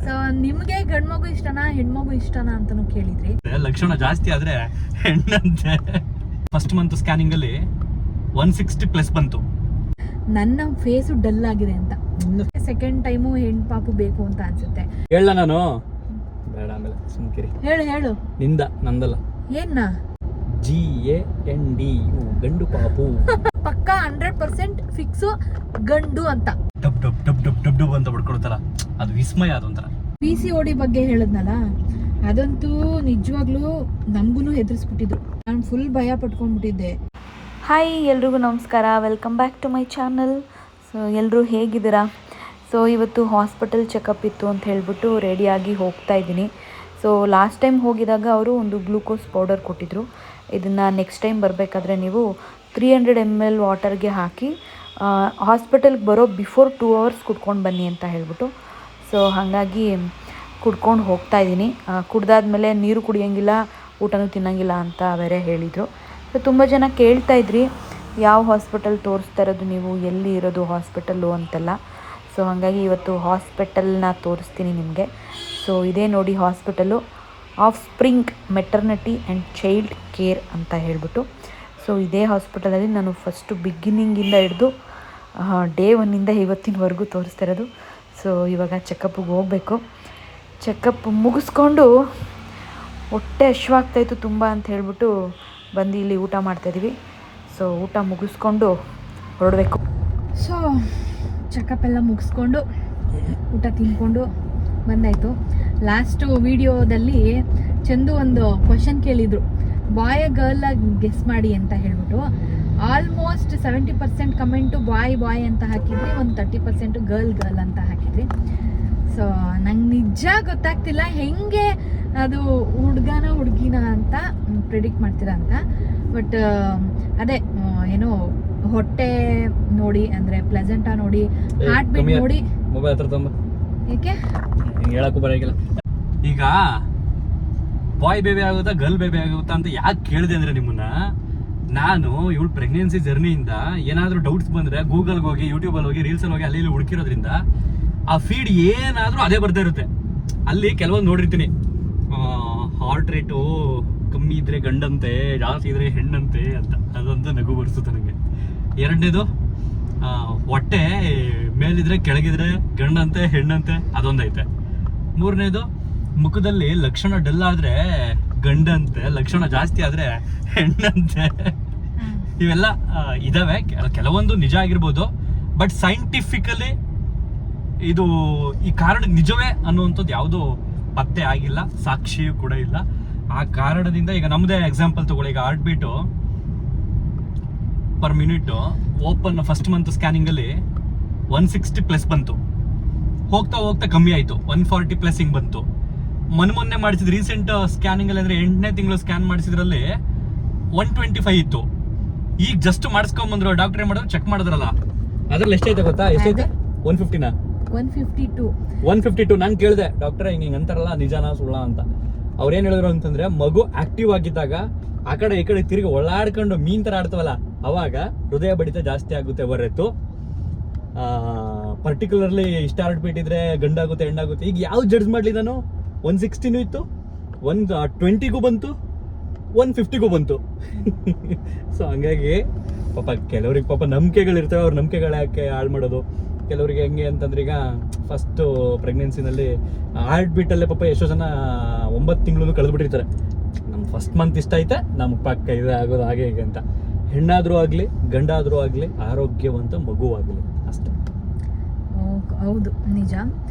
So ನಿಮ್ಗೆ ಗಂಡ್ ಮಗು ಇಷ್ಟನಾ ಹೆಣ್ಮಗು ಇಷ್ಟನಾ ಅಂತಾನು ಕೇಳಿದ್ರಿ. ಲಕ್ಷಣ ಜಾಸ್ತಿ ಆದ್ರೆ ಹೆಣ್ಣಂತೆ. ಫಸ್ಟ್ ಮಂತ್ ಸ್ಕ್ಯಾನಿಂಗ್ ಅಲ್ಲಿ 160 ಪ್ಲಸ್ ಬಂತು. ನನ್ನ ಫೇಸು ಡಲ್ ಆಗಿದೆ ಅಂತ. ಸೆಕೆಂಡ್ ಟೈಮು ಹೆಣ್ ಪಾಪು ಬೇಕು ಅಂತ ಅನ್ಸುತ್ತೆ. ಹೇಳ ನಾನು ಬೇಡ ಆಮೇಲೆ ಸುಮ್ಕಿರಿ. ಹೇಳು ನಿಂದ ನಂದಲ್ಲ. ಏನ್ನ GANDU ಗಂಡು ಪಾಪು. ಪಕ್ಕ 100% ಫಿಕ್ಸು ಗಂಡು ಅಂತ. ಡಬ್ ಡಬ್ ಡಬ್ ಡಬ್ ಡಬ್ ಡಬ್ ಅಂತ ಬಡ್ಕೊಡ್ತಾರ, ಅದು ವಿಸ್ಮಯ. ಅದೊಂಥರ PCOD ಬಗ್ಗೆ ಹೇಳಿದ್ನಲ್ಲ, ಅದಂತೂ ನಿಜವಾಗ್ಲೂ ನಮಗೂ ಹೆದರ್ಸ್ಬಿಟ್ಟಿದ್ರು. ನಾನು ಫುಲ್ ಭಯ ಪಟ್ಕೊಂಡ್ಬಿಟ್ಟಿದ್ದೆ. ಹಾಯ್ ಎಲ್ರಿಗೂ ನಮಸ್ಕಾರ, welcome back to my channel. So ಎಲ್ಲರೂ ಹೇಗಿದ್ದೀರಾ? ಸೊ ಇವತ್ತು ಹಾಸ್ಪಿಟಲ್ ಚೆಕಪ್ ಇತ್ತು ಅಂತ ಹೇಳಿಬಿಟ್ಟು ರೆಡಿಯಾಗಿ ಹೋಗ್ತಾ ಇದ್ದೀನಿ. ಸೊ ಲಾಸ್ಟ್ ಟೈಮ್ ಹೋಗಿದಾಗ ಅವರು ಒಂದು ಗ್ಲೂಕೋಸ್ ಪೌಡರ್ ಕೊಟ್ಟಿದ್ದರು. ಇದನ್ನು ನೆಕ್ಸ್ಟ್ ಟೈಮ್ ಬರಬೇಕಾದ್ರೆ ನೀವು 300 ml ವಾಟರ್ಗೆ ಹಾಕಿ ಹಾಸ್ಪಿಟಲ್ಗೆ ಬರೋ ಬಿಫೋರ್ 2 hours ಕುಡ್ಕೊಂಡು ಬನ್ನಿ ಅಂತ ಹೇಳ್ಬಿಟ್ಟು, ಸೊ ಹಾಗಾಗಿ ಕುಡ್ಕೊಂಡು ಹೋಗ್ತಾ ಇದ್ದೀನಿ. ಕುಡ್ದಾದ್ಮೇಲೆ ನೀರು ಕುಡಿಯೋಂಗಿಲ್ಲ, ಊಟನೂ ತಿನ್ನೋಂಗಿಲ್ಲ ಅಂತ ಬೇರೆ ಹೇಳಿದರು. ಸೊ ತುಂಬ ಜನ ಕೇಳ್ತಾ ಇದ್ರಿ, ಯಾವ ಹಾಸ್ಪಿಟಲ್ ತೋರಿಸ್ತಾ ಇರೋದು ನೀವು, ಎಲ್ಲಿ ಇರೋದು ಹಾಸ್ಪಿಟಲ್ಲು ಅಂತೆಲ್ಲ. ಸೊ ಹಾಗಾಗಿ ಇವತ್ತು ಹಾಸ್ಪಿಟಲ್ನ ತೋರಿಸ್ತೀನಿ ನಿಮಗೆ. ಸೊ ಇದೇ ನೋಡಿ hospital, of spring maternity and child care ಅಂತ ಹೇಳ್ಬಿಟ್ಟು. ಸೊ ಇದೇ ಹಾಸ್ಪಿಟಲಲ್ಲಿ ನಾನು ಫಸ್ಟು ಬಿಗಿನಿಂಗಿಂದ ಹಿಡಿದು ಡೇ 1 ಇವತ್ತಿನವರೆಗೂ ತೋರಿಸ್ತಾ ಇರೋದು. ಸೊ ಇವಾಗ ಚೆಕಪ್ಪಿಗೆ ಹೋಗಬೇಕು. ಚೆಕಪ್ ಮುಗಿಸ್ಕೊಂಡು ಹೊಟ್ಟೆ ಹಶ್ವಾಗ್ತಾಯಿತ್ತು ತುಂಬ ಅಂತ ಹೇಳ್ಬಿಟ್ಟು ಬಂದು ಇಲ್ಲಿ ಊಟ ಮಾಡ್ತಾಯಿದ್ದೀವಿ. ಸೊ ಊಟ ಮುಗಿಸ್ಕೊಂಡು ಹೊರಡಬೇಕು. ಸೊ ಚೆಕಪ್ ಎಲ್ಲ ಮುಗಿಸ್ಕೊಂಡು ಊಟ ತಿಂದ್ಕೊಂಡು ಬಂದಾಯಿತು. ಲಾಸ್ಟು ವಿಡಿಯೋದಲ್ಲಿ ಚಂದು ಒಂದು ಕ್ವಶನ್ ಕೇಳಿದರು, ಬಾಯ್ ಗರ್ಲಾಗಿ ಗೆಸ್ ಮಾಡಿ ಅಂತ ಹೇಳ್ಬಿಟ್ಟು. ಆಲ್ಮೋಸ್ಟ್ 70% ಕಮೆಂಟು ಬಾಯ್ ಅಂತ ಹಾಕಿದ್ರಿ, ಒಂದು 30% ಗರ್ಲ್ ಅಂತ ಹಾಕಿದ್ರಿ. ಸೊ ನಂಗೆ ನಿಜ ಗೊತ್ತಾಗ್ತಿಲ್ಲ ಹೆಂಗೆ ಅದು ಹುಡುಗನ ಹುಡುಗಿನ ಅಂತ ಪ್ರಿಡಿಕ್ಟ್ ಮಾಡ್ತೀರಾ ಅಂತ. ಬಟ್ ಅದೇ ಏನೋ ಹೊಟ್ಟೆ ನೋಡಿ, ಅಂದರೆ ಪ್ಲೆಸೆಂಟಾ ನೋಡಿ, ಹಾರ್ಟ್ ಬೀಟ್ ನೋಡಿ. ಮೊಬೈಲ್ ಹತ್ರ ತುಂಬ ಏಕೆ ಹೇಳಕ್ಕೂ ಬರೋಂಗಿಲ್ಲ. ಈಗ ಬಾಯ್ ಬೇಬಿ ಆಗುತ್ತಾ ಗರ್ಲ್ ಬೇಬಿ ಆಗುತ್ತಾ ಅಂತ ಯಾಕೆ ಕೇಳಿದೆ ಅಂದರೆ, ನಿಮ್ಮನ್ನ ನಾನು ಇವಳು ಪ್ರೆಗ್ನೆನ್ಸಿ ಜರ್ನಿಯಿಂದ ಏನಾದರೂ ಡೌಟ್ಸ್ ಬಂದರೆ ಗೂಗಲ್ಗೆ ಹೋಗಿ, ಯೂಟ್ಯೂಬಲ್ಲಿ ಹೋಗಿ, ರೀಲ್ಸಲ್ಲಿ ಹೋಗಿ ಅಲ್ಲಿ ಇಲ್ಲಿ ಹುಡುಕಿರೋದ್ರಿಂದ ಆ ಫೀಡ್ ಏನಾದರೂ ಅದೇ ಬರ್ತಾ ಇರುತ್ತೆ. ಅಲ್ಲಿ ಕೆಲವೊಂದು ನೋಡಿರ್ತೀನಿ, ಹಾರ್ಟ್ ರೇಟು ಕಮ್ಮಿ ಇದ್ರೆ ಗಂಡಂತೆ, ಜಾಸ್ತಿ ಇದ್ರೆ ಹೆಣ್ಣಂತೆ ಅಂತ. ಅದಂತೂ ನಗು ಬರ್ಸುತ್ತೆ ನನಗೆ. ಎರಡನೇದು, ಹೊಟ್ಟೆ ಮೇಲಿದ್ರೆ ಕೆಳಗಿದ್ರೆ ಗಂಡಂತೆ ಹೆಣ್ಣಂತೆ, ಅದೊಂದೈತೆ. ಮೂರನೇದು, ಮುಖದಲ್ಲಿ ಲಕ್ಷಣ ಡಲ್ ಆದ್ರೆ ಗಂಡಂತೆ, ಲಕ್ಷಣ ಜಾಸ್ತಿ ಆದ್ರೆ ಹೆಣ್ಣಂತೆ. ಇವೆಲ್ಲ ಇದಾವೆ. ಕೆಲವೊಂದು ನಿಜ ಆಗಿರ್ಬೋದು, ಬಟ್ ಸೈಂಟಿಫಿಕಲಿ ಇದು ಈ ಕಾರಣ ನಿಜವೇ ಅನ್ನುವಂಥದ್ದು ಯಾವುದೂ ಪತ್ತೆ ಆಗಿಲ್ಲ, ಸಾಕ್ಷಿಯೂ ಕೂಡ ಇಲ್ಲ. ಆ ಕಾರಣದಿಂದ ಈಗ ನಮ್ಮದೇ ಎಕ್ಸಾಂಪಲ್ ತಗೊಳ್ಳಿ. ಈಗ heart beat per minute open first month ಸ್ಕ್ಯಾನಿಂಗಲ್ಲಿ 160 ಪ್ಲಸ್ ಬಂತು. ಹೋಗ್ತಾ ಹೋಗ್ತಾ ಕಮ್ಮಿ ಆಯಿತು, 140 ಪ್ಲಸ್ ಹಿಂಗೆ ಬಂತು. ಮೊನ್ನೆ ಮಾಡಿಸಿದ ರೀಸೆಂಟ್ ಸ್ಕ್ಯಾನಿಂಗಲ್ಲಿ ಅಂದರೆ 8ನೇ ತಿಂಗಳು ಸ್ಕ್ಯಾನ್ ಮಾಡಿಸಿದ್ರಲ್ಲಿ 125 ಇತ್ತು. ಈಗ ಜಸ್ಟ್ ಮಾಡಿಸ್ಕೊಂಬಂದ್ರು ಡಾಕ್ಟರ್. ಏನು ಮಾಡಿದ್ರು, ಚೆಕ್ ಮಾಡಿದ್ರಲ್ಲ, ಅದ್ರಲ್ಲಿ ಎಷ್ಟೈತೆ ಗೊತ್ತಾ? ಎಷ್ಟೈತೆ? 150ನಾ? 152. ನಾನು ಕೇಳಿದೆ ಡಾಕ್ಟರ್, ಹಿಂಗೆ ಅಂತಾರಲ್ಲ, ನಿಜಾನ ಸುಳ್ಳ ಅಂತ. ಅವ್ರೇನು ಹೇಳಿದ್ರು ಅಂತಂದ್ರೆ, ಮಗು ಆಕ್ಟಿವ್ ಆಗಿದ್ದಾಗ ಆ ಕಡೆ ಈ ಕಡೆ ತಿರುಗಿ ಒಳ್ಳಾಡ್ಕೊಂಡು ಮೀನ್ ಥರ ಆಡ್ತವಲ್ಲ, ಅವಾಗ ಹೃದಯ ಬಡಿತ ಜಾಸ್ತಿ ಆಗುತ್ತೆ ಹೊರತು ಪರ್ಟಿಕ್ಯುಲರ್ಲಿ ಇಷ್ಟ ಹಾರ್ಟ್ ಬೀಟ್ ಇದ್ರೆ ಗಂಡಾಗುತ್ತೆ ಹೆಣ್ಣಾಗುತ್ತೆ. ಈಗ ಯಾವ ಜಡ್ಜ್ ಮಾಡಲಿ ನಾನು? 160 ಇತ್ತು, 120ಗೂ ಬಂತು, 150ಗೂ ಬಂತು. ಸೊ ಹಂಗಾಗಿ ಪಾಪ ಕೆಲವ್ರಿಗೆ ಪಾಪ ನಂಬಿಕೆಗಳಿರ್ತವೆ, ಅವ್ರ ನಂಬಿಕೆಗಳು ಯಾಕೆ ಹಾಳು ಮಾಡೋದು? ಕೆಲವರಿಗೆ ಹೆಂಗೆ ಅಂತಂದ್ರೆ, ಈಗ ಫಸ್ಟು ಪ್ರೆಗ್ನೆನ್ಸಿನಲ್ಲಿ ಹಾರ್ಟ್ ಬೀಟಲ್ಲೇ ಪಾಪ ಎಷ್ಟೋ ಜನ 9 ತಿಂಗಳು ಕಳೆದ್ಬಿಟ್ಟಿರ್ತಾರೆ. ನಮ್ಮ ಫಸ್ಟ್ ಮಂತ್ ಇಷ್ಟ ಐತೆ, ನಮ್ಗೆ ಪಕ್ಕ ಇದೆ ಆಗೋದು ಹಾಗೆ ಹೀಗೆ ಅಂತ. ಹೆಣ್ಣಾದರೂ ಆಗಲಿ ಗಂಡಾದರೂ ಆಗಲಿ ಆರೋಗ್ಯವಂತ ಮಗುವಾಗಲಿ ಅಷ್ಟೇ. ಹೌದು, ನಿಜ.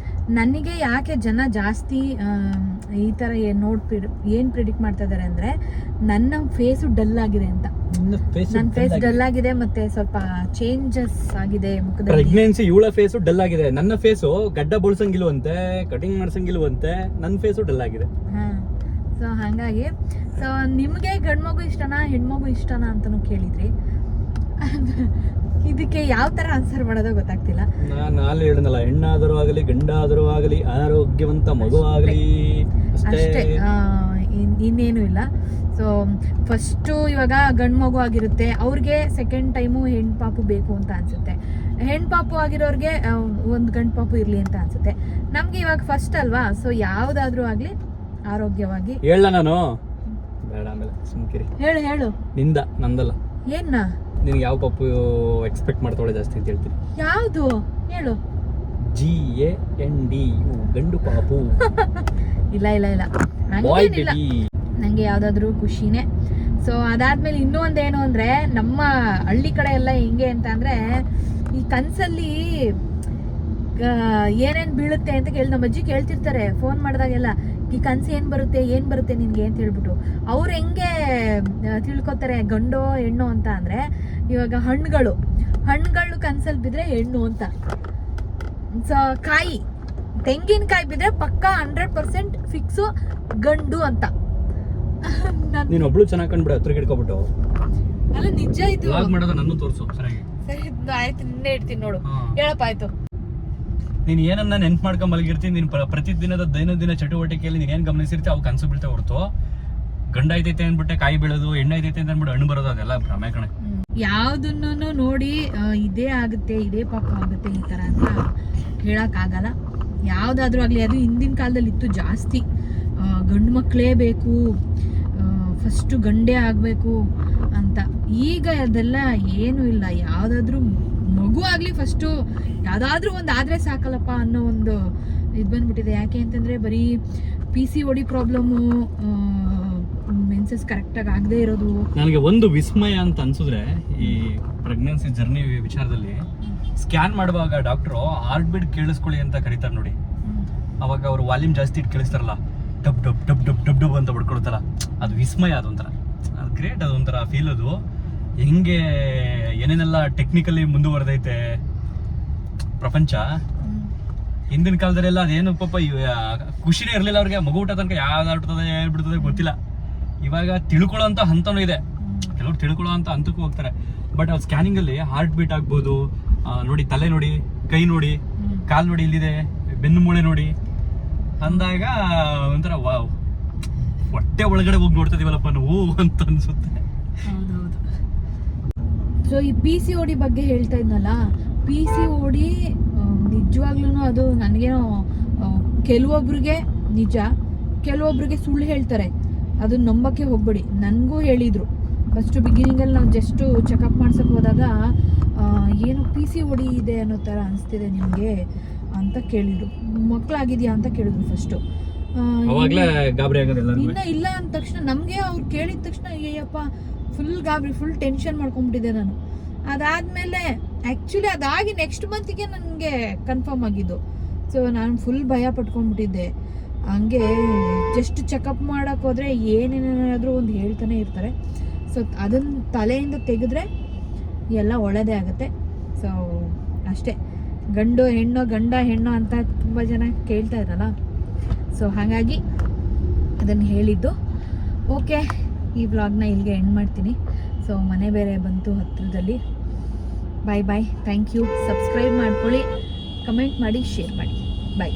ನನಗೆ ಯಾಕೆ ಜನ ಜಾಸ್ತಿ ಈ ಥರ ಏನು ಪ್ರಿಡಿಕ್ಟ್ ಮಾಡ್ತಾ ಇದ್ದಾರೆ ಅಂದರೆ, ನನ್ನ ಫೇಸು ಡಲ್ ಆಗಿದೆ ಅಂತ. ನನ್ನ ಫೇಸ್ ಡಲ್ ಆಗಿದೆ, ಮತ್ತೆ ಸ್ವಲ್ಪ ಚೇಂಜಸ್ ಆಗಿದೆ ಮುಖದಲ್ಲಿ. ಪ್ರೆಗ್ನೆನ್ಸಿ ಇವಳ ಫೇಸು ಡಲ್ ಆಗಿದೆ, ನನ್ನ ಫೇಸು ಗಡ್ಡ ಬೋಳ್ಸಂಗಿಲ್ವಂತೆ, ಕಟಿಂಗ್ ಮಾಡ್ಸಂಗಿಲ್ವಂತೆ, ನನ್ನ ಫೇಸು ಡಲ್ ಆಗಿದೆ. ಸೊ ಹಾಗಾಗಿ ಸೊ ನಿಮಗೆ ಗಂಡ್ಮಗು ಇಷ್ಟನಾ ಹೆಣ್ಮಗು ಇಷ್ಟನಾ ಅಂತಲೂ ಕೇಳಿದ್ರಿ. ಇದಕ್ಕೆ ಯಾವ ಥರ ಆನ್ಸರ್ ಮಾಡೋದೋ ಗೊತ್ತಾಗ್ತಿಲ್ಲ. ನಾನು ಅಲ್ಲಿ ಹೇಳಿದ್ನಲ್ಲ, ಹೆಣ್ಣಾದರೂ ಆಗಲಿ ಗಂಡಾದರೂ ಆಗಲಿ ಆರೋಗ್ಯವಂತ ಮಗು ಆಗಲಿ ಅಷ್ಟೇ, ಇನ್ನೇನು ಇಲ್ಲ. ಸೊ ಫಸ್ಟು ಇವಾಗ ಗಂಡು ಮಗು ಆಗಿರುತ್ತೆ, ಅವ್ರಿಗೆ ಸೆಕೆಂಡ್ ಟೈಮು ಹೆಣ್ಣು ಪಾಪು ಬೇಕು ಅಂತ ಅನಿಸುತ್ತೆ. ಹೆಣ್ಣು ಪಾಪು ಆಗಿರೋರಿಗೆ ಒಂದು ಗಂಡು ಪಾಪು ಇರಲಿ ಅಂತ ಅನ್ಸುತ್ತೆ. ನಮಗೆ ಇವಾಗ ಫಸ್ಟ್ ಅಲ್ವಾ, ಸೊ ಯಾವುದಾದ್ರೂ ಆಗಲಿ ಆರೋಗ್ಯವಾಗಿ. ಹೇಳ ನಾನು ಬೇಡ, ಆಮೇಲೆ ಸುಮ್ಕಿರಿ. ಹೇಳು ಹೇಳು. ನಿಂದ, ನಂದಲ್ಲ. ಏನ್ನ? ನಿನ್ಗೆ ಯಾವ ಪಾಪು ಎಕ್ಸ್ಪೆಕ್ಟ್ ಮಾಡ್ತಾಳೆ ಜಾಸ್ತಿ ಅಂತ ಹೇಳ್ತೀನಿ. ಯಾವುದು ಹೇಳು. GANDU, ಗಂಡು ಪಾಪು. ಇಲ್ಲ ಇಲ್ಲ ಇಲ್ಲ, ಹಂಗೇನಿಲ್ಲ. ನನಗೆ ಯಾವುದಾದ್ರೂ ಖುಷಿನೇ. ಸೊ ಅದಾದ್ಮೇಲೆ ಇನ್ನೂ ಒಂದೇನು ಅಂದರೆ, ನಮ್ಮ ಹಳ್ಳಿ ಕಡೆ ಎಲ್ಲ ಹೆಂಗೆ ಅಂತ ಅಂದರೆ, ಈ ಕನಸಲ್ಲಿ ಏನೇನು ಬೀಳುತ್ತೆ ಅಂತ ನಮ್ಮ ಅಜ್ಜಿ ಕೇಳ್ತಿರ್ತಾರೆ ಫೋನ್ ಮಾಡಿದಾಗೆಲ್ಲ. ಈ ಕನಸು ಏನು ಬರುತ್ತೆ ನಿನಗೆ ಅಂತ ಹೇಳ್ಬಿಟ್ಟು. ಅವ್ರು ಹೆಂಗೆ ತಿಳ್ಕೊತಾರೆ ಗಂಡೋ ಹೆಣ್ಣು ಅಂತ ಅಂದರೆ, ಇವಾಗ ಹಣ್ಣುಗಳು ಕನಸಲ್ಲಿ ಬಿದ್ದರೆ ಹೆಣ್ಣು ಅಂತ. ಸೊ ತೆಂಗಿನಕಾಯಿ ಬಿದ್ದರೆ ಪಕ್ಕ 100% ಫಿಕ್ಸು ಗಂಡು ಅಂತ. ನೀನು ಒಬ್ಳು ಚೆನ್ನಾಗಿ ಕಂಡ್ಬಿಡ ಹತ್ರ ಹಿಡ್ಕೊಬಿಟ್ಟು. ಅಲ್ಲ ನಿಜ ಇದು. ವ್ಲಾಗ್ ಮಾಡೋದು ನನ್ನ ತೋರಿಸು ಸರಿಯಾಗಿ. ಸರಿ ಆಯ್ತು, ನಿನ್ನೆ ಇಡ್ತೀನಿ ನೋಡು. ಹೇಳಪ್ಪ ಆಯ್ತು. ನೀನು ಏನನ್ನ ನೆನ್ಪು ಮಾಡ್ಕೊಂಡ್ ಮಲಗಿರ್ತೀನಿ. ನೀನು ಪ್ರತಿದಿನದ ದೈನಂದಿನ ಚಟುವಟಿಕೆಯಲ್ಲಿ ನೀನು ಏನು ಗಮನಿಸಿರ್ತೀವಿ ಅವು ಕನಸು ಬೀಳ್ತಾ ಹೊರತು ಗಂಡ ಐತೈತೆ ಅಂದ್ಬಿಟ್ಟೆ ಕಾಯಿ ಬೀಳೋದು, ಹೆಣ್ಣು ಐತೈತೆ ಅಂತ ಅಂದ್ಬಿಟ್ಟು ಹಣ್ಣು ಬರೋದು, ಅದೆಲ್ಲ ಭ್ರಮೆ ಕಣೆ. ಯಾವುದನ್ನು ನೋಡಿ ಇದೇ ಆಗುತ್ತೆ, ಇದೇ ಪಾಪ ಆಗುತ್ತೆ ಈ ಥರ ಅಂತ ಹೇಳೋಕ್ಕಾಗಲ್ಲ. ಯಾವುದಾದ್ರೂ ಆಗಲಿ, ಅದು ಹಿಂದಿನ ಕಾಲದಲ್ಲಿ ಇತ್ತು ಜಾಸ್ತಿ. ಗಂಡು ಮಕ್ಕಳೇ ಬೇಕು, ಫಸ್ಟು ಗಂಡೇ ಆಗಬೇಕು ಅಂತ. ಈಗ ಅದೆಲ್ಲ ಏನೂ ಇಲ್ಲ. ಯಾವುದಾದ್ರೂ ಮಗು ಆಗಲಿ ಫಸ್ಟು ಯಾವುದಾದ್ರೂ ಒಂದು ಆದರೆ ಸಾಕಲ್ಲಪ್ಪ ಅನ್ನೋ ಒಂದು ಇದು ಬಂದ್ಬಿಟ್ಟಿದೆ. ಯಾಕೆ ಅಂತಂದರೆ ಬರೀ PCOD ಪ್ರಾಬ್ಲಮ್ಮು, ಮೆನ್ಸಸ್ ಕರೆಕ್ಟಾಗಿ ಆಗದೆ ಇರೋದು. ನನಗೆ ಒಂದು ವಿಸ್ಮಯ ಅಂತ ಅನ್ಸಿದ್ರೆ, ಈ ಪ್ರೆಗ್ನೆನ್ಸಿ ಜರ್ನಿ ವಿಚಾರದಲ್ಲಿ ಸ್ಕ್ಯಾನ್ ಮಾಡುವಾಗ ಡಾಕ್ಟ್ರು ಹಾರ್ಟ್ ಬೀಟ್ ಕೇಳಿಸ್ಕೊಳ್ಳಿ ಅಂತ ಕರೀತಾರೆ ನೋಡಿ. ಅವಾಗ ಅವರು ವಾಲ್ಯೂಮ್ ಜಾಸ್ತಿ ಇಟ್ಟು ಕೇಳಿಸ್ತಾರಲ್ಲ, ಡಬ್ ಡಬ್ ಡಬ್ ಡಬ್ ಡಬ್ ಡಬ್ ಅಂತ ಬಡ್ಕೊಳ್ತಾರ. ಅದು ವಿಸ್ಮಯ, ಅದೊಂಥರ ಅದು ಗ್ರೇಟ್. ಅದೊಂಥರ ಫೀಲ್. ಅದು ಹೆಂಗೆ ಏನೇನೆಲ್ಲ ಟೆಕ್ನಿಕಲಿ ಮುಂದುವರೆದೈತೆ ಪ್ರಪಂಚ. ಹಿಂದಿನ ಕಾಲದಲ್ಲೆಲ್ಲ ಅದೇನು ಪಾಪ ಖುಷಿನೇ ಇರಲಿಲ್ಲ ಅವ್ರಿಗೆ. ಮಗು ಊಟ ತನಕ ಯಾವ್ದಾಡ್ತದೆ ಬಿಡ್ತದೆ ಗೊತ್ತಿಲ್ಲ. ಇವಾಗ ತಿಳ್ಕೊಳ್ಳೋ ಅಂತ ಹಂತನೂ ಇದೆ. ಕೆಲವ್ರು ತಿಳ್ಕೊಳ್ಳೋ ಅಂತ ಹಂತಕ್ಕೂ ಹೋಗ್ತಾರೆ. ಬಟ್ ಅವ್ರು ಸ್ಕ್ಯಾನಿಂಗಲ್ಲಿ ಹಾರ್ಟ್ ಬೀಟ್ ಆಗ್ಬೋದು ನೋಡಿ, ತಲೆ ನೋಡಿ, ಕೈ ನೋಡಿ, ಕಾಲು ನೋಡಿ, ಇಲ್ಲಿದೆ ಬೆನ್ನು ಮೂಳೆ ನೋಡಿ ಅಂದಾಗ ಒಂಥರ ವಾವ್, ಹೊಟ್ಟೆ ಒಳಗಡೆ ಹೋಗಿ ನೋಡ್ತಿದೀವಲ್ಲಪ್ಪ ನಾವು ಅಂತ ಅನ್ಸುತ್ತೆ. ಹೌದೌದು. ಸೊ ಈ PCOD ಬಗ್ಗೆ ಹೇಳ್ತಾ ಇದ್ನಲ್ಲ, PCOD ನಿಜವಾಗ್ಲೂ ಅದು ನನಗೇನೋ ಕೆಲವೊಬ್ರಿಗೆ ನಿಜ, ಕೆಲವೊಬ್ರಿಗೆ ಸುಳ್ಳು ಹೇಳ್ತಾರೆ. ಅದನ್ನ ನಂಬಕ್ಕೆ ಹೋಗ್ಬೇಡಿ. ನನಗೂ ಹೇಳಿದರು ಫಸ್ಟು ಬಿಗಿನಿಂಗಲ್ಲಿ ನಾವು ಜಸ್ಟು ಚೆಕಪ್ ಮಾಡ್ಸೋಕೆ ಹೋದಾಗ, ಏನು PCOD ಇದೆ ಅನ್ನೋ ಥರ ಅನಿಸ್ತಿದೆ ನಿಮಗೆ ಅಂತ ಕೇಳಿದ್ರು. ಮಕ್ಕಳಾಗಿದೆಯಾ ಅಂತ ಕೇಳಿದ್ರು ಫಸ್ಟು. ಇನ್ನ ಇಲ್ಲ ಅಂದ ತಕ್ಷಣ ನಮಗೆ ಅವ್ರು ಕೇಳಿದ ತಕ್ಷಣ ಅಯ್ಯಪ್ಪ ಫುಲ್ ಗಾಬರಿ, ಫುಲ್ ಟೆನ್ಷನ್ ಮಾಡ್ಕೊಂಡ್ಬಿಟ್ಟಿದ್ದೆ ನಾನು. ಅದಾದಮೇಲೆ ಆ್ಯಕ್ಚುಲಿ ಅದಾಗಿ ನೆಕ್ಸ್ಟ್ ಮಂತಿಗೆ ನನಗೆ ಕನ್ಫರ್ಮ್ ಆಗಿದ್ದು. ಸೊ ನಾನು ಫುಲ್ ಭಯ ಪಟ್ಕೊಂಡ್ಬಿಟ್ಟಿದ್ದೆ. ಹಂಗೆ ಜಸ್ಟ್ ಚೆಕಪ್ ಮಾಡೋಕ್ಕೆ ಹೋದರೆ ಏನೇನಾದರೂ ಒಂದು ಹೇಳ್ತಾನೆ ಇರ್ತಾರೆ. ಸೊ ಅದನ್ನು ತಲೆಯಿಂದ ತೆಗೆದ್ರೆ ಎಲ್ಲ ಒಳ್ಳೆಯದೇ ಆಗುತ್ತೆ. ಸೊ ಅಷ್ಟೇ. ಗಂಡು ಹೆಣ್ಣು, ಗಂಡ ಹೆಣ್ಣು ಅಂತ ತುಂಬ ಜನ ಕೇಳ್ತಾ ಇರಲ್ಲ. ಸೊ ಹಾಗಾಗಿ ಅದನ್ನು ಹೇಳಿದ್ದು. ಓಕೆ, ಈ ವ್ಲಾಗ್ನ ಇಲ್ಲಿಗೆ ಎಂಡ್ ಮಾಡ್ತೀನಿ. ಸೊ ಮನೆ ಬೇರೆ ಬಂತು ಹತ್ತಿರದಲ್ಲಿ. ಬಾಯ್ ಬಾಯ್, ಥ್ಯಾಂಕ್ ಯು. ಸಬ್ಸ್ಕ್ರೈಬ್ ಮಾಡ್ಕೊಳ್ಳಿ, ಕಮೆಂಟ್ ಮಾಡಿ, ಶೇರ್ ಮಾಡಿ. ಬಾಯ್.